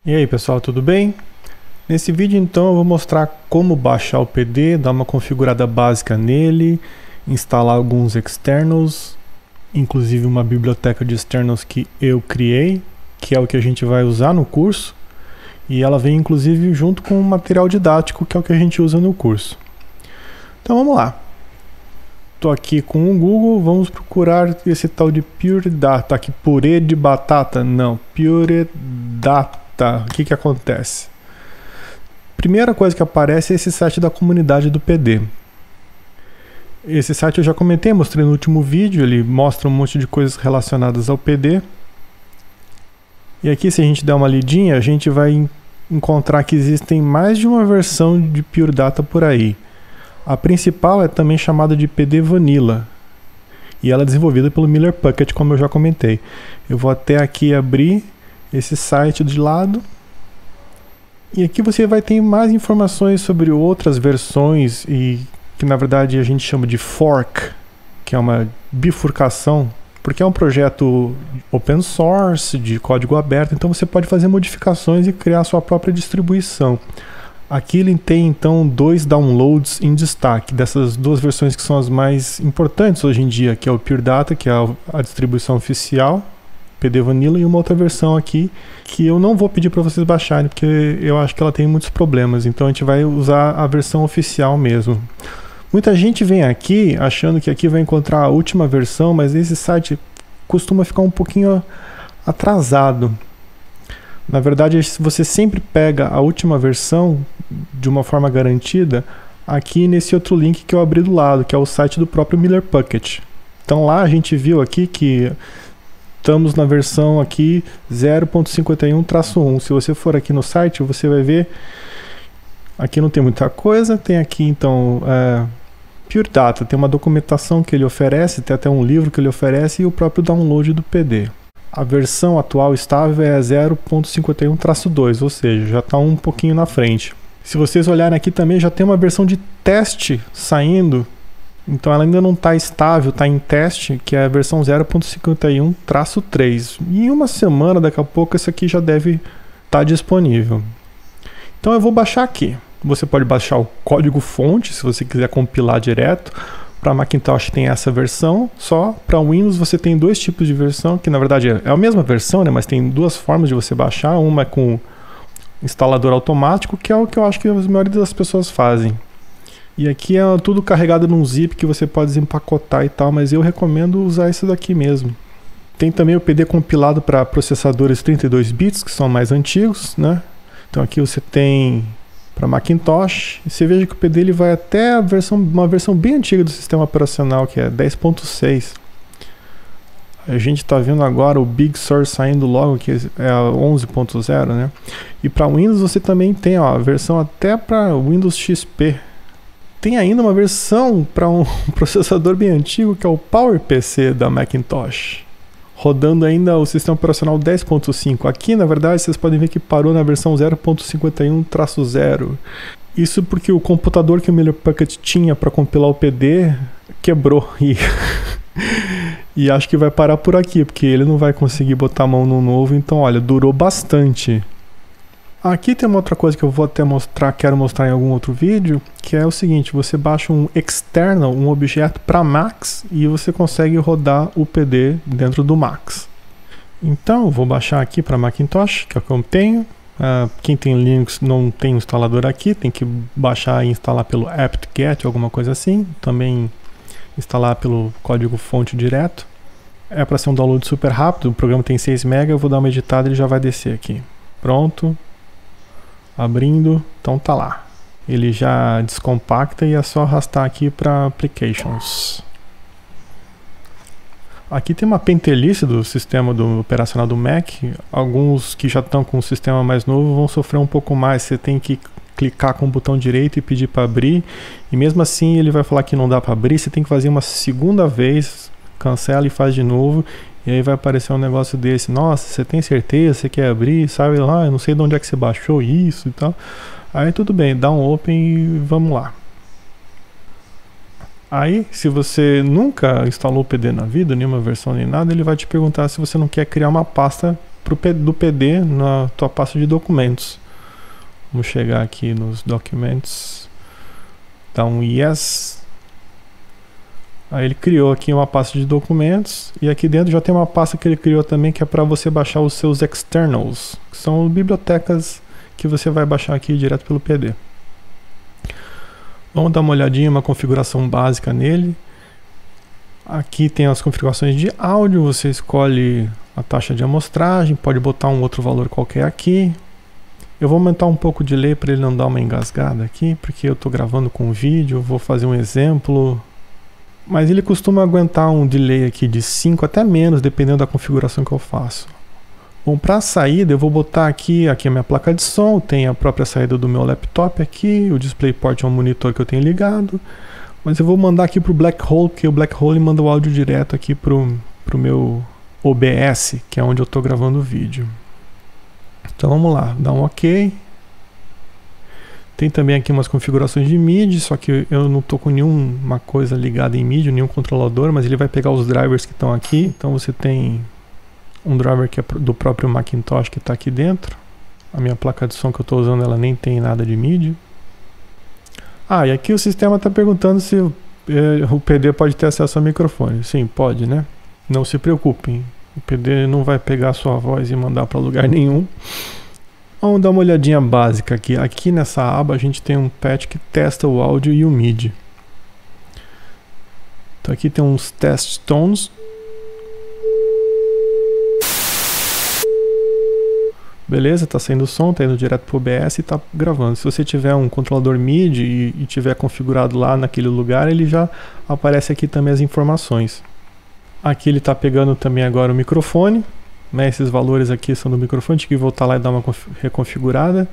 E aí pessoal, tudo bem? Nesse vídeo então eu vou mostrar como baixar o PD, dar uma configurada básica nele, instalar alguns externals, inclusive uma biblioteca de externals que eu criei, que é o que a gente vai usar no curso, e ela vem inclusive junto com o material didático, que é o que a gente usa no curso. Então vamos lá. Estou aqui com o Google, vamos procurar esse tal de Pure Data, aqui purê de batata, não, Pure Data. O que acontece? Primeira coisa que aparece é esse site da comunidade do PD. Esse site eu já comentei, mostrei no último vídeo, ele mostra um monte de coisas relacionadas ao PD. E aqui, se a gente der uma lidinha, a gente vai encontrar que existem mais de uma versão de Pure Data por aí. A principal é também chamada de PD Vanilla. E ela é desenvolvida pelo Miller Puckett, como eu já comentei. Eu vou até aqui abrir esse site de lado. E aqui você vai ter mais informações sobre outras versões, e que na verdade a gente chama de fork, que é uma bifurcação, porque é um projeto open source, de código aberto, então você pode fazer modificações e criar a sua própria distribuição. Aqui ele tem então 2 downloads em destaque, dessas duas versões que são as mais importantes hoje em dia, que é o Pure Data, que é a distribuição oficial, PD Vanilla, e uma outra versão aqui que eu não vou pedir para vocês baixarem, porque eu acho que ela tem muitos problemas, então a gente vai usar a versão oficial mesmo. Muita gente vem aqui achando que aqui vai encontrar a última versão, mas esse site costuma ficar um pouquinho atrasado. Na verdade, você sempre pega a última versão de uma forma garantida aqui nesse outro link que eu abri do lado, que é o site do próprio Miller Puckett. Então lá a gente viu aqui que estamos na versão aqui 0.51-1. Se você for aqui no site, você vai ver, aqui não tem muita coisa, tem aqui então Pure Data, tem uma documentação que ele oferece, tem até um livro que ele oferece e o próprio download do PD. A versão atual estável é 0.51-2, ou seja, já está um pouquinho na frente. Se vocês olharem aqui também, já tem uma versão de teste saindo. Então ela ainda não está estável, está em teste, que é a versão 0.51-3. E em uma semana, daqui a pouco, esse aqui já deve estar disponível. Então eu vou baixar aqui. Você pode baixar o código fonte, se você quiser compilar direto. Para Macintosh tem essa versão, só para Windows você tem 2 tipos de versão, que na verdade é a mesma versão, né, mas tem 2 formas de você baixar. Uma é com instalador automático, que é o que eu acho que a maioria das pessoas fazem. E aqui é tudo carregado num zip que você pode desempacotar e tal, mas eu recomendo usar isso daqui mesmo. Tem também o PD compilado para processadores 32 bits, que são mais antigos, né? Então aqui você tem para Macintosh, e você veja que o PD ele vai até uma versão bem antiga do sistema operacional, que é 10.6. A gente está vendo agora o Big Sur saindo logo, que é a 11.0, né? E para Windows você também tem a versão até para Windows XP. Tem ainda uma versão para um processador bem antigo, que é o PowerPC da Macintosh, rodando ainda o sistema operacional 10.5. Aqui, na verdade, vocês podem ver que parou na versão 0.51-0. Isso porque o computador que o Miller Puckett tinha para compilar o PD quebrou. E acho que vai parar por aqui, porque ele não vai conseguir botar a mão no novo. Então, olha, durou bastante. Aqui tem uma outra coisa que eu vou até mostrar, quero mostrar em algum outro vídeo, que é o seguinte: você baixa um external, um objeto para Macs, e você consegue rodar o PD dentro do Macs. Então eu vou baixar aqui para Macintosh, que é o que eu tenho. Quem tem Linux não tem instalador aqui, tem que baixar e instalar pelo apt-get, alguma coisa assim. Também instalar pelo código fonte direto. É para ser um download super rápido, o programa tem 6 MB, eu vou dar uma editada e ele já vai descer aqui. Pronto. Abrindo, então tá lá. Ele já descompacta e é só arrastar aqui para Applications. Aqui tem uma pentelhice do sistema operacional do Mac. Alguns que já estão com um sistema mais novo vão sofrer um pouco mais. Você tem que clicar com o botão direito e pedir para abrir. E mesmo assim ele vai falar que não dá para abrir. Você tem que fazer uma segunda vez, cancela e faz de novo. E aí vai aparecer um negócio desse: nossa, você tem certeza, você quer abrir, sabe lá, eu não sei de onde é que você baixou isso e tal. Aí tudo bem, dá um open e vamos lá. Aí, se você nunca instalou o PD na vida, nenhuma versão nem nada, ele vai te perguntar se você não quer criar uma pasta do PD na tua pasta de documentos. Vamos chegar aqui nos documentos, dá um yes. Aí ele criou aqui uma pasta de documentos e aqui dentro já tem uma pasta que ele criou também que é para você baixar os seus externals, que são bibliotecas que você vai baixar aqui direto pelo PD. Vamos dar uma olhadinha, uma configuração básica nele. Aqui tem as configurações de áudio, você escolhe a taxa de amostragem, pode botar um outro valor qualquer aqui. Eu vou aumentar um pouco o delay para ele não dar uma engasgada aqui, porque eu estou gravando com vídeo, vou fazer um exemplo. Mas ele costuma aguentar um delay aqui de 5 até menos, dependendo da configuração que eu faço. Bom, para a saída eu vou botar aqui a minha placa de som, tem a própria saída do meu laptop aqui, o DisplayPort é um monitor que eu tenho ligado, mas eu vou mandar aqui para o Black Hole, porque o Black Hole manda o áudio direto aqui para o meu OBS, que é onde eu estou gravando o vídeo. Então vamos lá, dá um OK. Tem também aqui umas configurações de MIDI, só que eu não estou com nenhuma coisa ligada em MIDI, nenhum controlador, mas ele vai pegar os drivers que estão aqui, então você tem um driver que é do próprio Macintosh que está aqui dentro. A minha placa de som que eu estou usando, ela nem tem nada de MIDI. E aqui o sistema está perguntando se o PD pode ter acesso ao microfone. Sim, pode, né? Não se preocupem, o PD não vai pegar a sua voz e mandar para lugar nenhum. Vamos dar uma olhadinha básica aqui. Aqui nessa aba a gente tem um patch que testa o áudio e o MIDI. Então aqui tem uns test tones. Beleza, tá saindo o som, tá indo direto pro OBS e tá gravando. Se você tiver um controlador MIDI e tiver configurado lá naquele lugar, ele já aparece aqui também as informações. Aqui ele tá pegando também agora o microfone, né? Esses valores aqui são do microfone, tem que voltar lá e dar uma reconfigurada.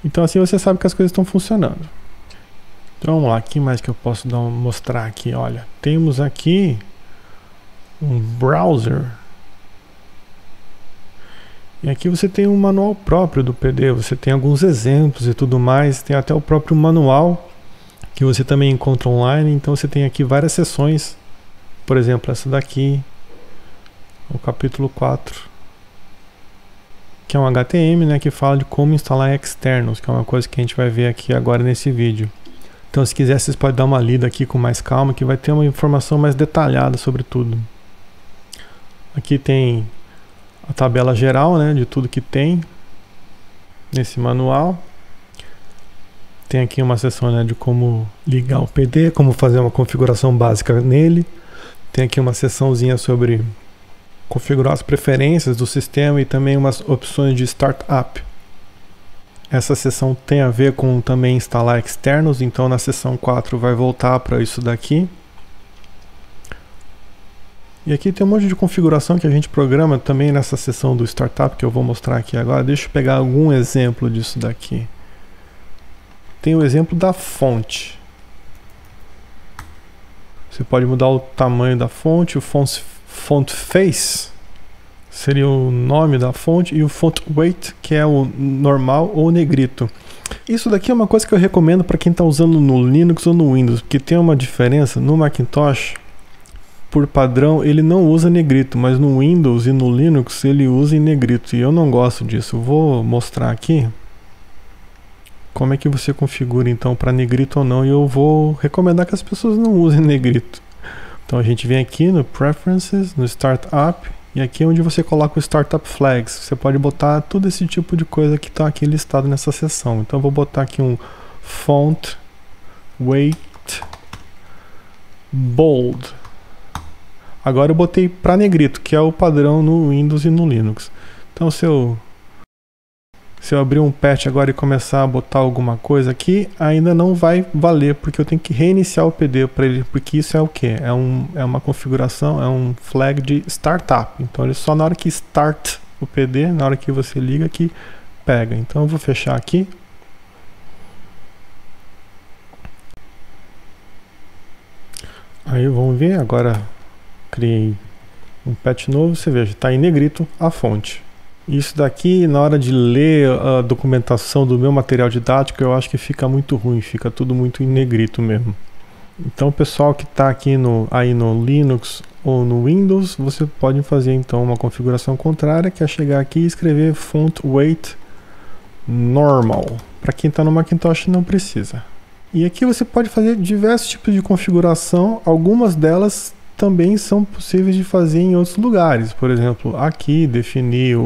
Então assim você sabe que as coisas estão funcionando. Então vamos lá, o que mais que eu posso mostrar aqui? Olha, temos aqui um browser. E aqui você tem um manual próprio do PD, você tem alguns exemplos e tudo mais, tem até o próprio manual que você também encontra online, então você tem aqui várias seções, por exemplo essa daqui, o capítulo 4, que é um HTML, né, que fala de como instalar externos, que é uma coisa que a gente vai ver aqui agora nesse vídeo. Então se quiser vocês podem dar uma lida aqui com mais calma, que vai ter uma informação mais detalhada sobre tudo. Aqui tem a tabela geral, né, de tudo que tem nesse manual. Tem aqui uma seção, né, de como ligar o PD, como fazer uma configuração básica nele. Tem aqui uma seçãozinha sobre configurar as preferências do sistema e também umas opções de startup. Essa seção tem a ver com também instalar externos, então na seção 4 vai voltar para isso daqui. E aqui tem um monte de configuração que a gente programa também nessa seção do Startup que eu vou mostrar aqui agora. Deixa eu pegar algum exemplo disso daqui. Tem o exemplo da fonte. Você pode mudar o tamanho da fonte, o font face seria o nome da fonte e o font weight, que é o normal ou negrito. Isso daqui é uma coisa que eu recomendo para quem está usando no Linux ou no Windows, porque tem uma diferença no Macintosh. Por padrão ele não usa negrito, mas no Windows e no Linux ele usa em negrito e eu não gosto disso. Eu vou mostrar aqui como é que você configura então para negrito ou não, e eu vou recomendar que as pessoas não usem negrito. Então a gente vem aqui no Preferences, no Startup, e aqui é onde você coloca o Startup Flags. Você pode botar todo esse tipo de coisa que está aqui listado nessa seção. Então eu vou botar aqui um Font Weight Bold. Agora eu botei para negrito, que é o padrão no Windows e no Linux. Então se eu abrir um patch agora e começar a botar alguma coisa aqui, ainda não vai valer, porque eu tenho que reiniciar o PD para ele, porque isso é o que? É uma configuração, é um flag de startup. Então ele só na hora que start o PD, na hora que você liga que pega. Então eu vou fechar aqui. Aí vamos ver, agora criei um patch novo, você veja, está em negrito a fonte. Isso daqui, na hora de ler a documentação do meu material didático, eu acho que fica muito ruim, fica tudo muito em negrito mesmo. Então o pessoal que está aqui aí no Linux ou no Windows, você pode fazer então uma configuração contrária, que é chegar aqui e escrever font weight normal. Para quem está no Macintosh não precisa. E aqui você pode fazer diversos tipos de configuração, algumas delas também são possíveis de fazer em outros lugares. Por exemplo, aqui definir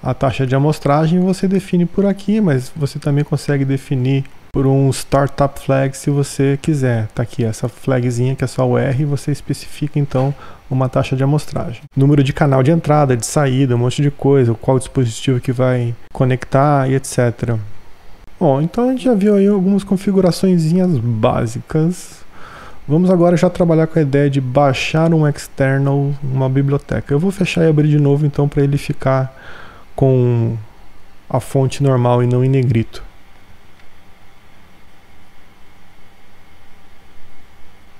a taxa de amostragem você define por aqui, mas você também consegue definir por um Startup Flag se você quiser. Tá aqui essa flagzinha que é só o R e você especifica então uma taxa de amostragem. Número de canal de entrada, de saída, um monte de coisa, qual dispositivo que vai conectar e etc. Bom, então a gente já viu aí algumas configuraçõezinhas básicas. Vamos agora já trabalhar com a ideia de baixar um external, uma biblioteca. Eu vou fechar e abrir de novo então para ele ficar com a fonte normal e não em negrito.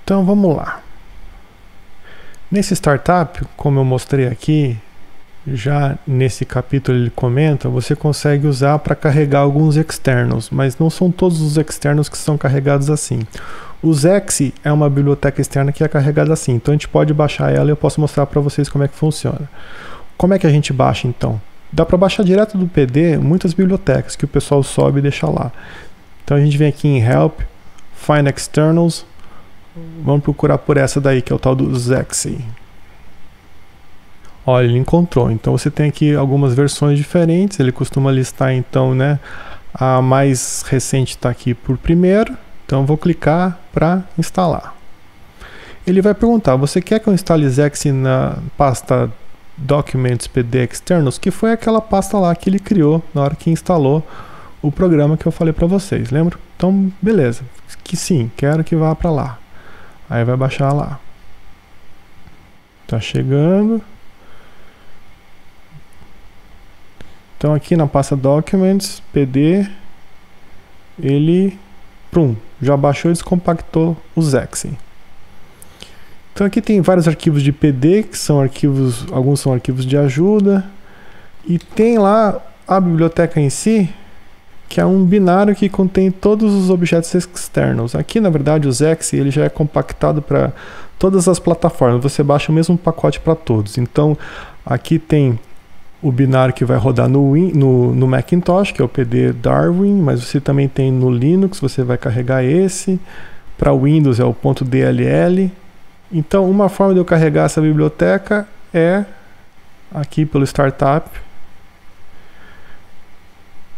Então vamos lá. Nesse startup, como eu mostrei aqui, já nesse capítulo ele comenta, você consegue usar para carregar alguns externos, mas não são todos os externos que são carregados assim. O Zexe é uma biblioteca externa que é carregada assim, então a gente pode baixar ela e eu posso mostrar para vocês como é que funciona. Como é que a gente baixa então? Dá para baixar direto do PD muitas bibliotecas que o pessoal sobe e deixa lá. Então a gente vem aqui em Help, Find Externals, vamos procurar por essa daí que é o tal do Zexe. Olha, ele encontrou. Então você tem aqui algumas versões diferentes. Ele costuma listar então, né? A mais recente está aqui por primeiro. Então eu vou clicar para instalar. Ele vai perguntar: você quer que eu instale Zexe na pasta Documents PD Externals? Que foi aquela pasta lá que ele criou na hora que instalou o programa que eu falei para vocês, lembra? Então, beleza. Que sim, quero que vá para lá. Aí vai baixar lá. Tá chegando. Então aqui na pasta Documents, PD, ele já baixou e descompactou o Zexe. Então aqui tem vários arquivos de PD, que são arquivos, alguns são arquivos de ajuda, e tem lá a biblioteca em si, que é um binário que contém todos os objetos externos. Aqui na verdade o Zexe ele já é compactado para todas as plataformas, você baixa o mesmo pacote para todos. Então aqui tem o binário que vai rodar no Macintosh, que é o PD Darwin, mas você também tem no Linux, você vai carregar esse. Para Windows é o .dll. Então, uma forma de eu carregar essa biblioteca é aqui pelo Startup.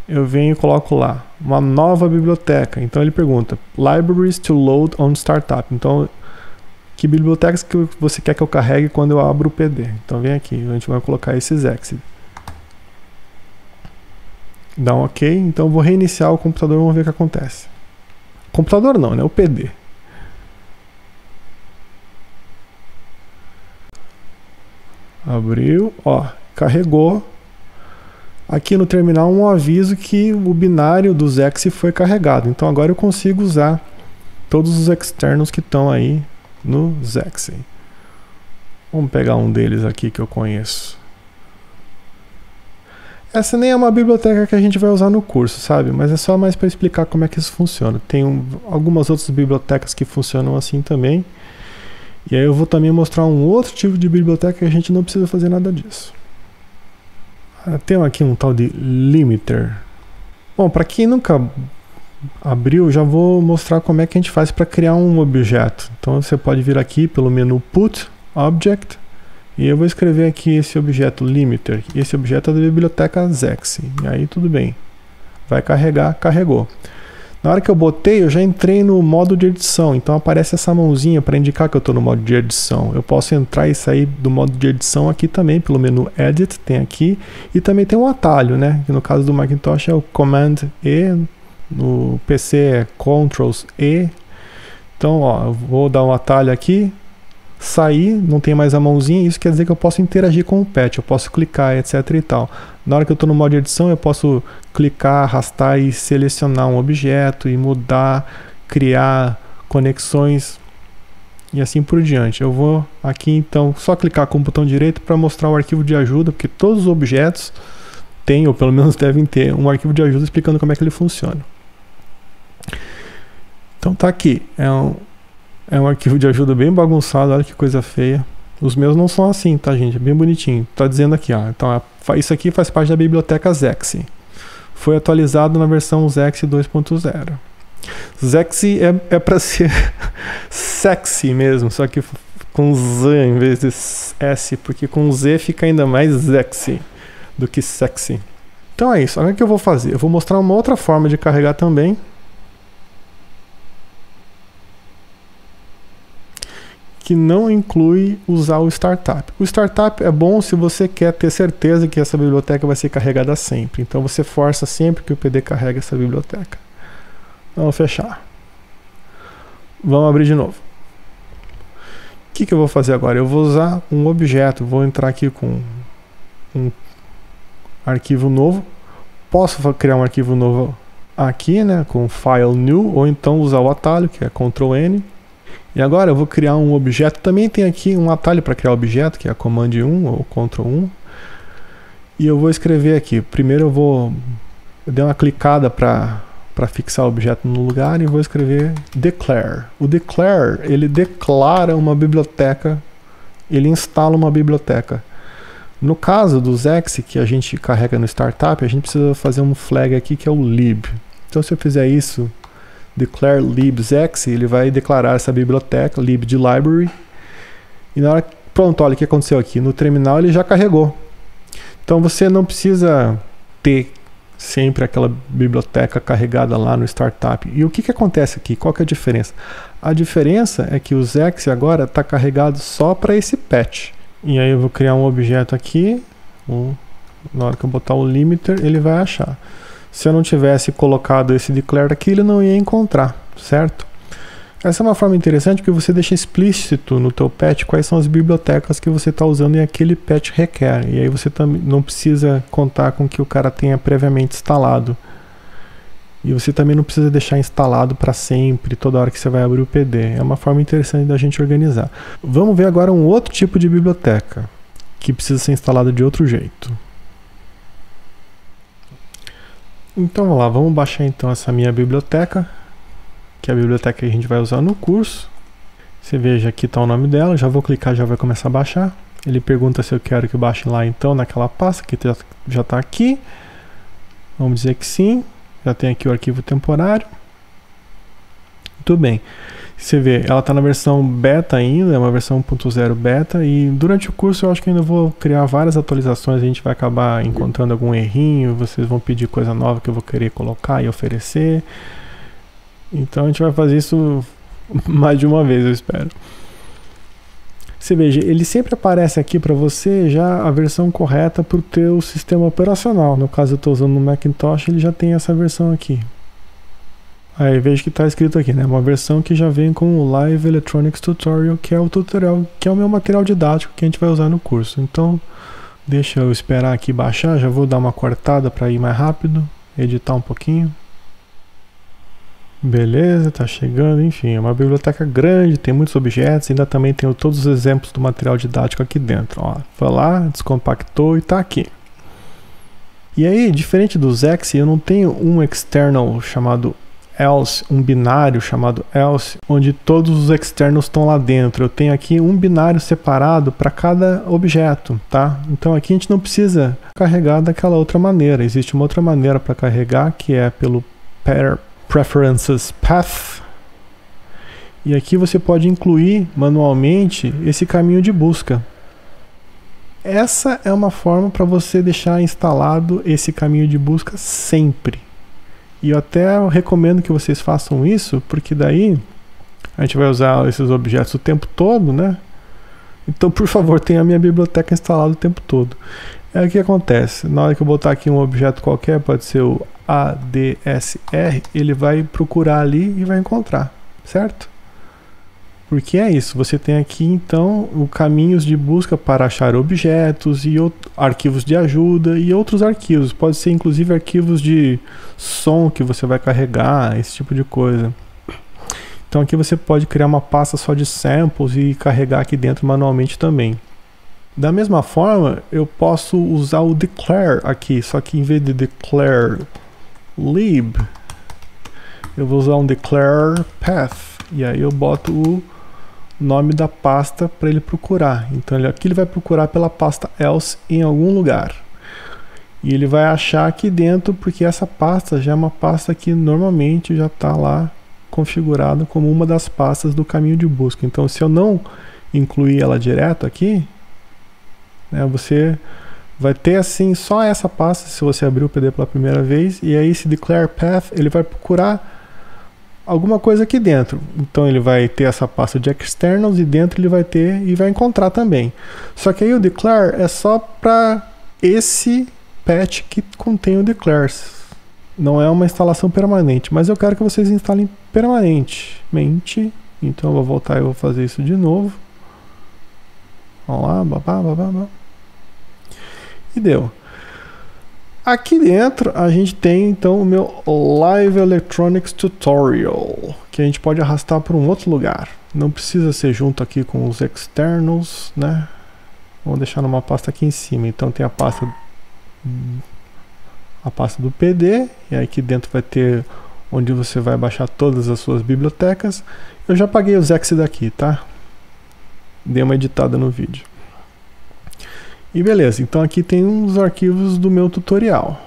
Eu venho e coloco lá uma nova biblioteca. Então ele pergunta: Libraries to load on Startup. Então, que bibliotecas que você quer que eu carregue quando eu abro o PD? Então vem aqui, a gente vai colocar esse Zexe. Dá um OK, então eu vou reiniciar o computador e vamos ver o que acontece. Computador não, né? O PD. Abriu, ó, carregou. Aqui no terminal um aviso que o binário do Zexe foi carregado. Então agora eu consigo usar todos os externos que estão aí no Zexe. Vamos pegar um deles aqui que eu conheço. Essa nem é uma biblioteca que a gente vai usar no curso, sabe? Mas é só mais para explicar como é que isso funciona. Tem algumas outras bibliotecas que funcionam assim também. E aí eu vou também mostrar um outro tipo de biblioteca que a gente não precisa fazer nada disso. Tem aqui um tal de limiter. Bom, para quem nunca abriu, já vou mostrar como é que a gente faz para criar um objeto. Então você pode vir aqui pelo menu Put, Object, e eu vou escrever aqui esse objeto limiter. Esse objeto é da biblioteca Zexe. E aí tudo bem. Vai carregar, carregou. Na hora que eu botei, eu já entrei no modo de edição. Então aparece essa mãozinha para indicar que eu estou no modo de edição. Eu posso entrar e sair do modo de edição aqui também, pelo menu Edit, tem aqui. E também tem um atalho, né? Que no caso do Macintosh é o Command E. No PC é Ctrl E. Então, ó, eu vou dar um atalho aqui. Sair, não tem mais a mãozinha, isso quer dizer que eu posso interagir com o patch, eu posso clicar, etc e tal. Na hora que eu estou no modo de edição, eu posso clicar, arrastar e selecionar um objeto e mudar, criar conexões e assim por diante. Eu vou aqui então só clicar com o botão direito para mostrar o arquivo de ajuda, porque todos os objetos têm, ou pelo menos devem ter, um arquivo de ajuda explicando como é que ele funciona. Então tá aqui, é É um arquivo de ajuda bem bagunçado, olha que coisa feia. Os meus não são assim, tá, gente? É bem bonitinho. Tá dizendo aqui, ó. Então, isso aqui faz parte da biblioteca Xexi. Foi atualizado na versão Xexi 2.0. Xexi é para ser sexy mesmo, só que com Z em vez de S, porque com Z fica ainda mais sexy do que sexy. Então é isso. Olha o que eu vou fazer. Eu vou mostrar uma outra forma de carregar também. Que não inclui usar o startup. O startup é bom se você quer ter certeza que essa biblioteca vai ser carregada sempre. Então você força sempre que o PD carregue essa biblioteca. Vamos fechar. Vamos abrir de novo. O que eu vou fazer agora? Eu vou usar um objeto. Vou entrar aqui com um arquivo novo. Posso criar um arquivo novo aqui, né? Com File New. Ou então usar o atalho, que é Ctrl N. E agora eu vou criar um objeto. Também tem aqui um atalho para criar objeto, que é a Command 1 ou Ctrl 1. E eu vou escrever aqui. Primeiro eu dei uma clicada para fixar o objeto no lugar e vou escrever declare. O declare, ele declara uma biblioteca, ele instala uma biblioteca. No caso do Xexi, que a gente carrega no startup, a gente precisa fazer um flag aqui que é o lib. Então se eu fizer isso, declare lib Xexi, ele vai declarar essa biblioteca, lib de library. E na hora que, pronto, olha o que aconteceu aqui. No terminal ele já carregou. Então você não precisa ter sempre aquela biblioteca carregada lá no startup. E o que acontece aqui? Qual que é a diferença? A diferença é que o Xexi agora está carregado só para esse patch. E aí eu vou criar um objeto aqui. Na hora que eu botar o limiter, ele vai achar. Se eu não tivesse colocado esse declare aqui, ele não ia encontrar, certo? Essa é uma forma interessante porque você deixa explícito no teu patch quais são as bibliotecas que você está usando e aquele patch requer. E aí você também não precisa contar com que o cara tenha previamente instalado. E você também não precisa deixar instalado para sempre, toda hora que você vai abrir o PD. É uma forma interessante da gente organizar. Vamos ver agora um outro tipo de biblioteca que precisa ser instalada de outro jeito. Então vamos lá, vamos baixar então essa minha biblioteca, que é a biblioteca que a gente vai usar no curso. Você veja, aqui está o nome dela, já vou clicar, já vai começar a baixar. Ele pergunta se eu quero que baixe lá então, naquela pasta que já está aqui. Vamos dizer que sim, já tem aqui o arquivo temporário. Muito bem. Você vê, ela está na versão beta ainda, é uma versão 1.0 beta, e durante o curso eu acho que ainda vou criar várias atualizações, a gente vai acabar encontrando algum errinho, vocês vão pedir coisa nova que eu vou querer colocar e oferecer. Então a gente vai fazer isso mais de uma vez, eu espero. Você veja, ele sempre aparece aqui para você já a versão correta para o teu sistema operacional. No caso eu estou usando no Macintosh, ele já tem essa versão aqui. Aí veja que está escrito aqui, né? Uma versão que já vem com o Live Electronics Tutorial, que é o tutorial, que é o meu material didático que a gente vai usar no curso. Então, deixa eu esperar aqui baixar, já vou dar uma cortada para ir mais rápido, editar um pouquinho. Beleza, tá chegando, enfim, é uma biblioteca grande, tem muitos objetos, ainda também tem todos os exemplos do material didático aqui dentro. Ó, foi lá, descompactou e tá aqui. E aí, diferente do Xexi, eu não tenho um external chamado else, um binário chamado else, onde todos os externos estão lá dentro. Eu tenho aqui um binário separado para cada objeto, tá? Então aqui a gente não precisa carregar daquela outra maneira. Existe uma outra maneira para carregar, que é pelo Preferences Path. E aqui você pode incluir manualmente esse caminho de busca. Essa é uma forma para você deixar instalado esse caminho de busca sempre. E eu até recomendo que vocês façam isso, porque daí a gente vai usar esses objetos o tempo todo, né? Então, por favor, tenha a minha biblioteca instalada o tempo todo. É o que acontece. Na hora que eu botar aqui um objeto qualquer, pode ser o ADSR, ele vai procurar ali e vai encontrar, certo? Porque é isso, você tem aqui então o caminhos de busca para achar objetos e arquivos de ajuda e outros arquivos. Pode ser inclusive arquivos de som que você vai carregar, esse tipo de coisa. Então aqui você pode criar uma pasta só de samples e carregar aqui dentro manualmente também. Da mesma forma, eu posso usar o declare aqui, só que em vez de declare lib, eu vou usar um declare path. E aí eu boto o nome da pasta para ele procurar. Então aqui ele vai procurar pela pasta else em algum lugar. E ele vai achar aqui dentro, porque essa pasta já é uma pasta que normalmente já está lá configurada como uma das pastas do caminho de busca. Então se eu não incluir ela direto aqui, né, você vai ter assim só essa pasta se você abrir o PD pela primeira vez, e aí esse declare path ele vai procurar alguma coisa aqui dentro. Então ele vai ter essa pasta de externals e dentro ele vai ter e vai encontrar também. Só que aí o declare é só para esse patch que contém o declares. Não é uma instalação permanente, mas eu quero que vocês instalem permanentemente. Então eu vou voltar e vou fazer isso de novo. Vamos lá, babá. E deu. Aqui dentro a gente tem então o meu Live Electronics Tutorial, que a gente pode arrastar para um outro lugar. Não precisa ser junto aqui com os externals, né? Vamos deixar numa pasta aqui em cima. Então tem a pasta do PD, e aí aqui dentro vai ter onde você vai baixar todas as suas bibliotecas. Eu já apaguei os exe daqui, tá? Dei uma editada no vídeo. E beleza, então aqui tem uns arquivos do meu tutorial.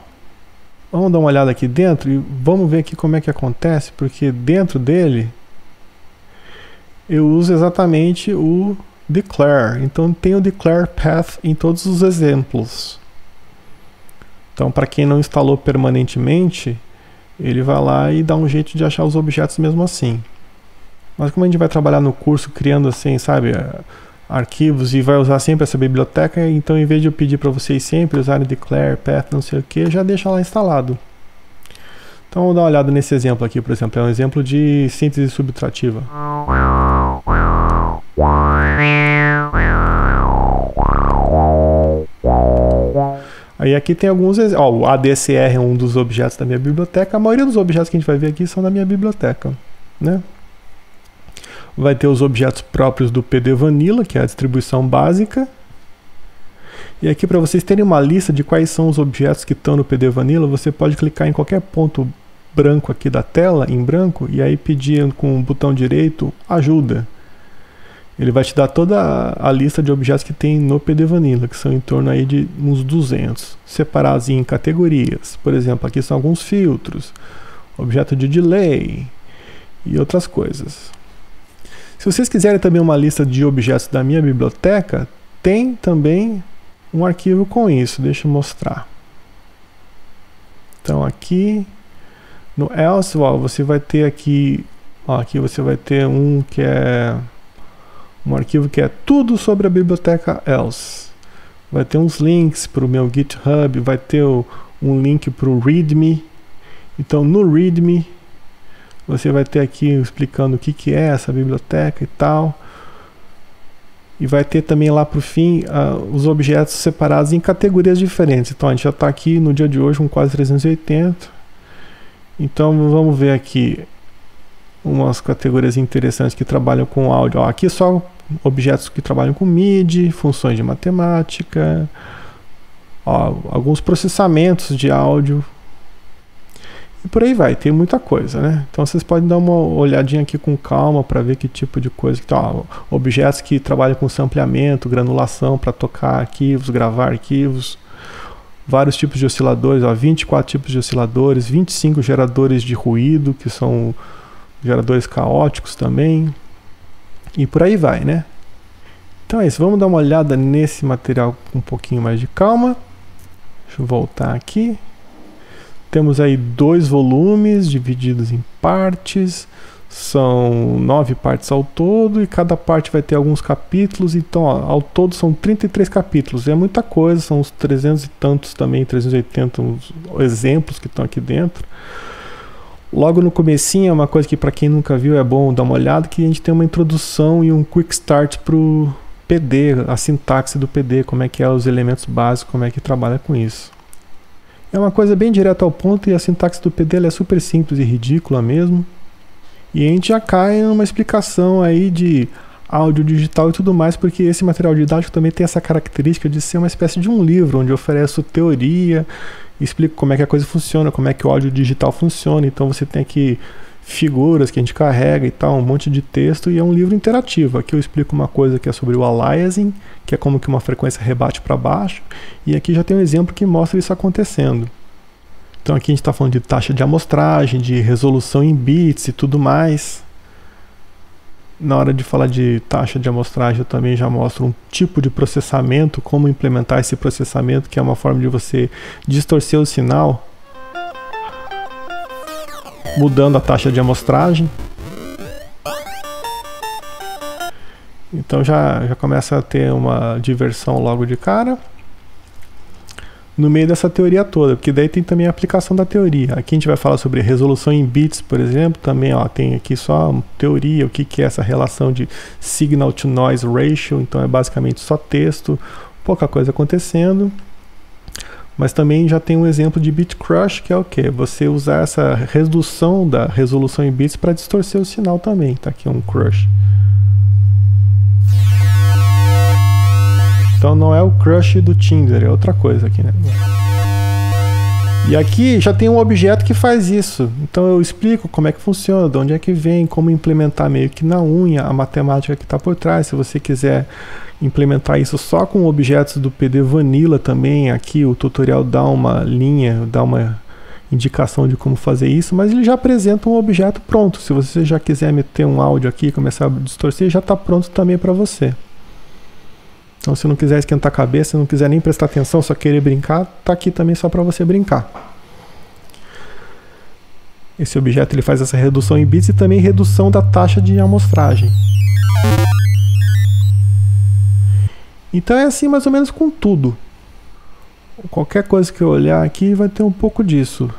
Vamos dar uma olhada aqui dentro e vamos ver aqui como é que acontece, porque dentro dele eu uso exatamente o declare. Então tem o declare path em todos os exemplos. Então para quem não instalou permanentemente, ele vai lá e dá um jeito de achar os objetos mesmo assim. Mas como a gente vai trabalhar no curso criando assim, sabe, arquivos e vai usar sempre essa biblioteca, então em vez de eu pedir para vocês sempre usarem declare, path, não sei o que, já deixa lá instalado. Então vamos dar uma olhada nesse exemplo aqui, por exemplo, é um exemplo de síntese subtrativa. Aí aqui tem alguns exemplos, o ADCR é um dos objetos da minha biblioteca, a maioria dos objetos que a gente vai ver aqui são da minha biblioteca, né? Vai ter os objetos próprios do PD Vanilla, que é a distribuição básica. E aqui para vocês terem uma lista de quais são os objetos que estão no PD Vanilla, você pode clicar em qualquer ponto branco aqui da tela, em branco, e aí pedir com o botão direito, ajuda. Ele vai te dar toda a lista de objetos que tem no PD Vanilla, que são em torno aí de uns 200, separados em categorias. Por exemplo, aqui são alguns filtros, objeto de delay e outras coisas. Se vocês quiserem também uma lista de objetos da minha biblioteca, tem também um arquivo com isso. Deixa eu mostrar. Então aqui no else, ó, você vai ter aqui, ó, aqui você vai ter um arquivo que é tudo sobre a biblioteca else. Vai ter uns links para o meu GitHub, vai ter um link para o README. Então no README você vai ter aqui explicando o que é essa biblioteca e tal. E vai ter também lá para o fim os objetos separados em categorias diferentes. Então a gente já está aqui no dia de hoje com quase 380. Então vamos ver aqui umas categorias interessantes que trabalham com áudio. Ó, aqui só objetos que trabalham com MIDI, funções de matemática, ó, alguns processamentos de áudio. E por aí vai, tem muita coisa, né? Então vocês podem dar uma olhadinha aqui com calma para ver que tipo de coisa que tá. Objetos que trabalham com sampleamento, granulação para tocar arquivos, gravar arquivos, vários tipos de osciladores, ó, 24 tipos de osciladores, 25 geradores de ruído, que são geradores caóticos também, e por aí vai, né? Então é isso, vamos dar uma olhada nesse material com um pouquinho mais de calma. Deixa eu voltar aqui. Temos aí 2 volumes divididos em partes, são 9 partes ao todo e cada parte vai ter alguns capítulos, então ó, ao todo são 33 capítulos, é muita coisa, são uns 300 e tantos também, 380 exemplos que estão aqui dentro. Logo no comecinho, é uma coisa que para quem nunca viu é bom dar uma olhada, que a gente tem uma introdução e um quick start para o PD, a sintaxe do PD, como é que é os elementos básicos, como é que trabalha com isso. É uma coisa bem direta ao ponto e a sintaxe do PD ela é super simples e ridícula mesmo. E a gente já cai numa explicação aí de áudio digital e tudo mais, porque esse material didático também tem essa característica de ser uma espécie de um livro, onde eu ofereço teoria, explico como é que a coisa funciona, como é que o áudio digital funciona, então você tem que figuras que a gente carrega e tal, um monte de texto, e é um livro interativo. Aqui eu explico uma coisa que é sobre o aliasing, que é como que uma frequência rebate para baixo, e aqui já tem um exemplo que mostra isso acontecendo. Então aqui a gente está falando de taxa de amostragem, de resolução em bits e tudo mais. Na hora de falar de taxa de amostragem, eu também já mostro um tipo de processamento, como implementar esse processamento, que é uma forma de você distorcer o sinal, mudando a taxa de amostragem. Então já começa a ter uma diversão logo de cara, no meio dessa teoria toda, porque daí tem também a aplicação da teoria. Aqui a gente vai falar sobre resolução em bits, por exemplo, também tem aqui só teoria, o que é essa relação de signal to noise ratio, então é basicamente só texto, pouca coisa acontecendo. Mas também já tem um exemplo de bit crush, que é o quê? Você usar essa redução da resolução em bits para distorcer o sinal também. Tá aqui um crush. Então não é o crush do Tinder, é outra coisa aqui, né? E aqui já tem um objeto que faz isso. Então eu explico como é que funciona, de onde é que vem, como implementar meio que na unha a matemática que está por trás. Se você quiser implementar isso só com objetos do PD Vanilla também, aqui o tutorial dá uma linha, dá uma indicação de como fazer isso, mas ele já apresenta um objeto pronto. Se você já quiser meter um áudio aqui e começar a distorcer, já está pronto também para você. Então se não quiser esquentar a cabeça, não quiser nem prestar atenção, só querer brincar, tá aqui também só para você brincar. Esse objeto ele faz essa redução em bits e também redução da taxa de amostragem. Então é assim mais ou menos com tudo. Qualquer coisa que eu olhar aqui vai ter um pouco disso.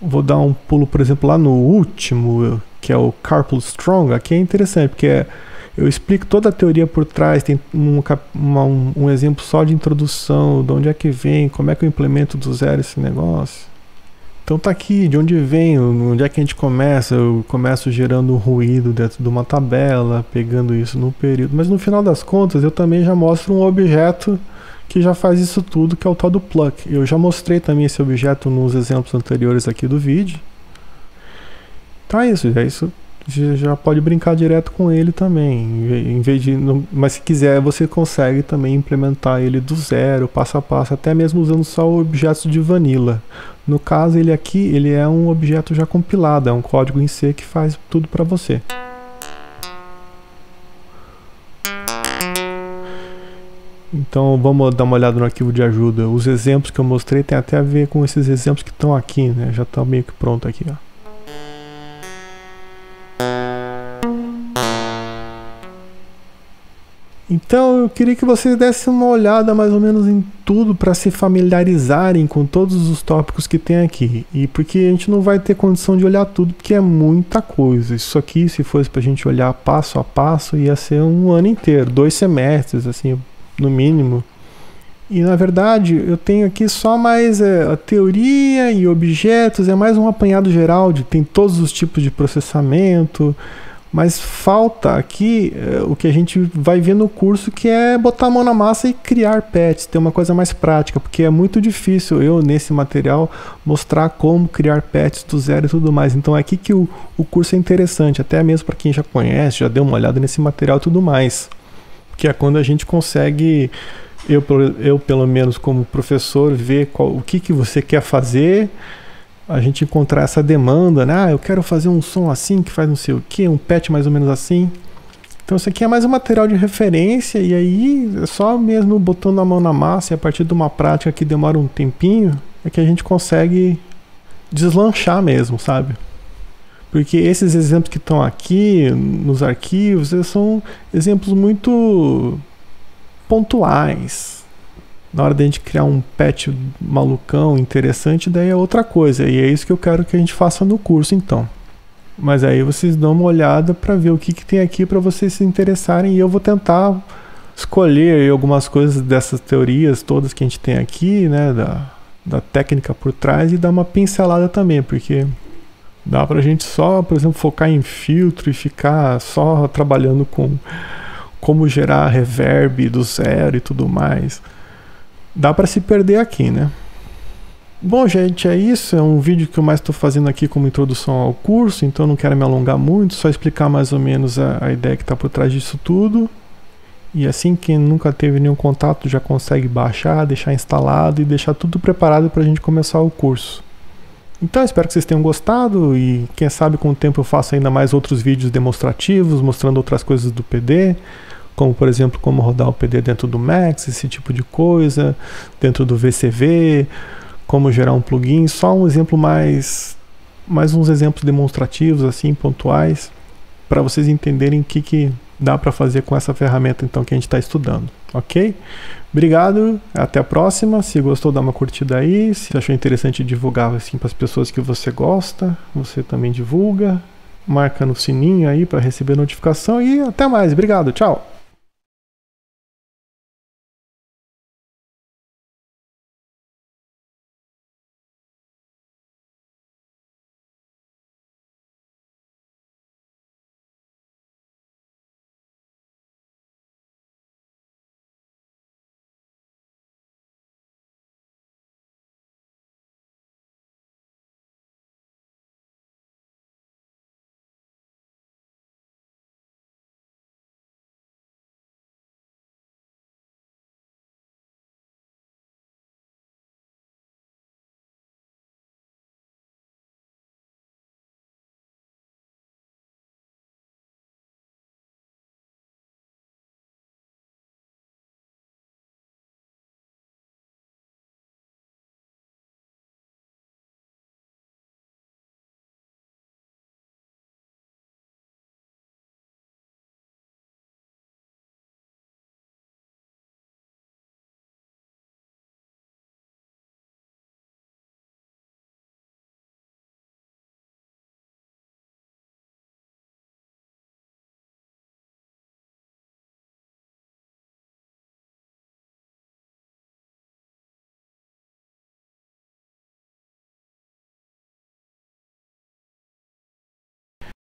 Vou dar um pulo, por exemplo, lá no último, que é o Carpool Strong. Aqui é interessante, porque eu explico toda a teoria por trás, tem um exemplo só de introdução, de onde é que vem, como é que eu implemento do zero esse negócio. Então tá aqui, de onde vem, onde é que a gente começa. Eu começo gerando ruído dentro de uma tabela, pegando isso no período. Mas no final das contas, eu também já mostro um objeto que já faz isso tudo, que é o tal do Pluck. Eu já mostrei também esse objeto nos exemplos anteriores aqui do vídeo. Tá, isso, já pode brincar direto com ele também, em vez de, mas se quiser você consegue também implementar ele do zero, passo a passo, até mesmo usando só objetos de Vanilla. No caso ele aqui, ele é um objeto já compilado, é um código em C que faz tudo para você. Então vamos dar uma olhada no arquivo de ajuda. Os exemplos que eu mostrei tem até a ver com esses exemplos que estão aqui, né? Já está meio que pronto aqui, ó. Então eu queria que vocês dessem uma olhada mais ou menos em tudo para se familiarizarem com todos os tópicos que tem aqui. E porque a gente não vai ter condição de olhar tudo, porque é muita coisa. Isso aqui, se fosse para a gente olhar passo a passo, ia ser um ano inteiro, 2 semestres, assim, no mínimo. E na verdade eu tenho aqui só mais a teoria e objetos, é mais um apanhado geral, tem todos os tipos de processamento. Mas falta aqui o que a gente vai ver no curso, que é botar a mão na massa e criar patches, ter uma coisa mais prática, porque é muito difícil eu, nesse material, mostrar como criar patches do zero e tudo mais. Então é aqui que o curso é interessante, até mesmo para quem já conhece, já deu uma olhada nesse material e tudo mais. Que é quando a gente consegue, eu pelo menos como professor, ver o que você quer fazer, a gente encontrar essa demanda, né? Eu quero fazer um som assim, que faz não sei o que, um patch mais ou menos assim. Então isso aqui é mais um material de referência, e aí é só mesmo botando a mão na massa, e a partir de uma prática que demora um tempinho, é que a gente consegue deslanchar mesmo, sabe? Porque esses exemplos que estão aqui nos arquivos, eles são exemplos muito pontuais. Na hora de a gente criar um patch malucão, interessante, daí é outra coisa. E é isso que eu quero que a gente faça no curso, então. Mas aí vocês dão uma olhada para ver o que tem aqui para vocês se interessarem. E eu vou tentar escolher aí algumas coisas dessas teorias todas que a gente tem aqui, né? Da técnica por trás, e dar uma pincelada também, porque dá pra gente só, por exemplo, focar em filtro e ficar só trabalhando com como gerar reverb do zero e tudo mais. Dá para se perder aqui, né? Bom, gente, é isso. É um vídeo que eu mais estou fazendo aqui como introdução ao curso, então não quero me alongar muito, só explicar mais ou menos a ideia que está por trás disso tudo. E assim, quem nunca teve nenhum contato já consegue baixar, deixar instalado e deixar tudo preparado para a gente começar o curso. Então, espero que vocês tenham gostado e quem sabe com o tempo eu faço ainda mais outros vídeos demonstrativos, mostrando outras coisas do PD, como por exemplo, como rodar o PD dentro do Max, esse tipo de coisa, dentro do VCV, como gerar um plugin, só um exemplo mais uns exemplos demonstrativos assim, pontuais, para vocês entenderem o que dá para fazer com essa ferramenta então que a gente está estudando, ok? Obrigado, até a próxima. Se gostou, dá uma curtida aí. Se achou interessante divulgar assim para as pessoas que você gosta, você também divulga. Marca no sininho aí para receber notificação e até mais. Obrigado, tchau!